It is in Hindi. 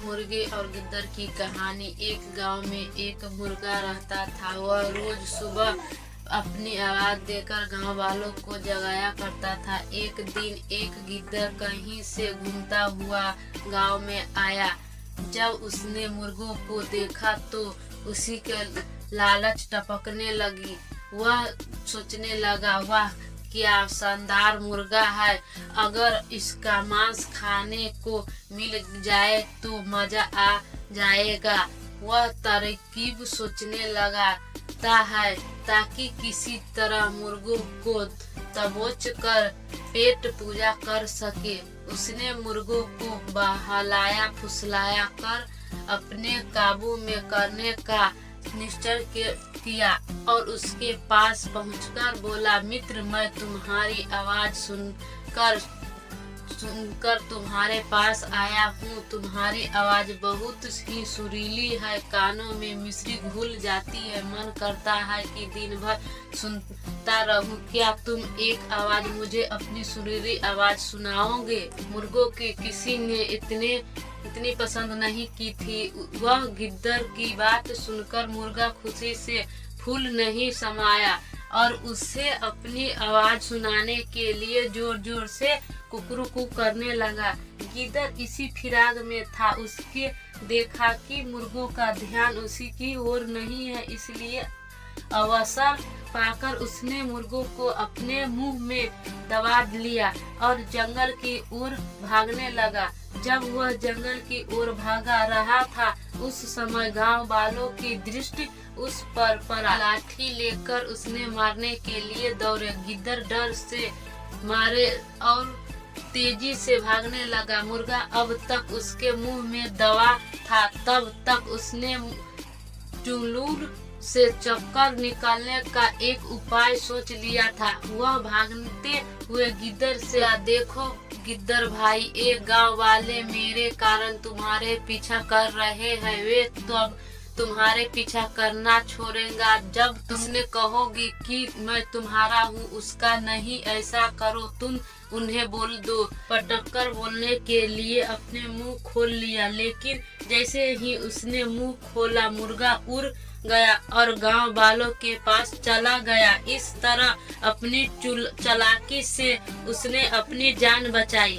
मुर्गे और गिद्दर की कहानी। एक गांव में एक मुर्गा रहता था। वह रोज सुबह अपनी आवाज देकर गांव वालों को जगाया करता था। एक दिन एक गिद्दर कहीं से घूमता हुआ गांव में आया। जब उसने मुर्गों को देखा तो उसी के लालच टपकने लगी। वह सोचने लगा, वाह क्या शानदार मुर्गा है, अगर इसका मांस खाने को मिल जाए तो मजा आ जाएगा। वह तरकीब सोचने लगा है ताकि किसी तरह मुर्गों को दबोच कर पेट पूजा कर सके। उसने मुर्गों को बहलाया फुसलाया कर अपने काबू में करने का निश्चय किया और उसके पास पहुंचकर बोला, मित्र, मैं तुम्हारी आवाज सुनकर तुम्हारे पास आया हूँ। तुम्हारी आवाज बहुत ही सुरीली है, कानों में मिश्री घुल जाती है, मन करता है कि दिन भर सुनता रहूं। क्या तुम एक आवाज मुझे अपनी सुरीली आवाज सुनाओगे? मुर्गों के किसी ने इतनी पसंद नहीं की थी। वह गिद्दर की बात सुनकर मुर्गा खुशी से फूल नहीं समाया और उसे अपनी आवाज सुनाने के लिए जोर जोर से कुकरू करने लगा। गिद्दर इसी फिराक में था। उसके देखा कि मुर्गों का ध्यान उसी की ओर नहीं है, इसलिए अवसर पाकर उसने मुर्गों को अपने मुंह में दबा लिया और जंगल की ओर भागने लगा। जब वह जंगल की ओर भागा रहा था, उस समय गांव वालों की दृष्टि उस पर पड़ा। लाठी लेकर उसने मारने के लिए दौड़े। गिद्दर डर से मारे और तेजी से भागने लगा। मुर्गा अब तक उसके मुंह में दबा था। तब तक उसने चुलूर से चक्कर निकालने का एक उपाय सोच लिया था। वह भागते हुए गिद्दर से, देखो गिद्दर भाई, एक गांव वाले मेरे कारण तुम्हारे पीछा कर रहे हैं। वे तो अब तुम्हारे पीछा करना छोड़ेगा जब तुमने कहोगी कि मैं तुम्हारा हूँ। उसका नहीं, ऐसा करो तुम उन्हें बोल दो। पटक बोलने के लिए अपने मुंह खोल लिया, लेकिन जैसे ही उसने मुंह खोला मुर्गा उड़ गया और गांव वालों के पास चला गया। इस तरह अपनी चालाकी से उसने अपनी जान बचाई।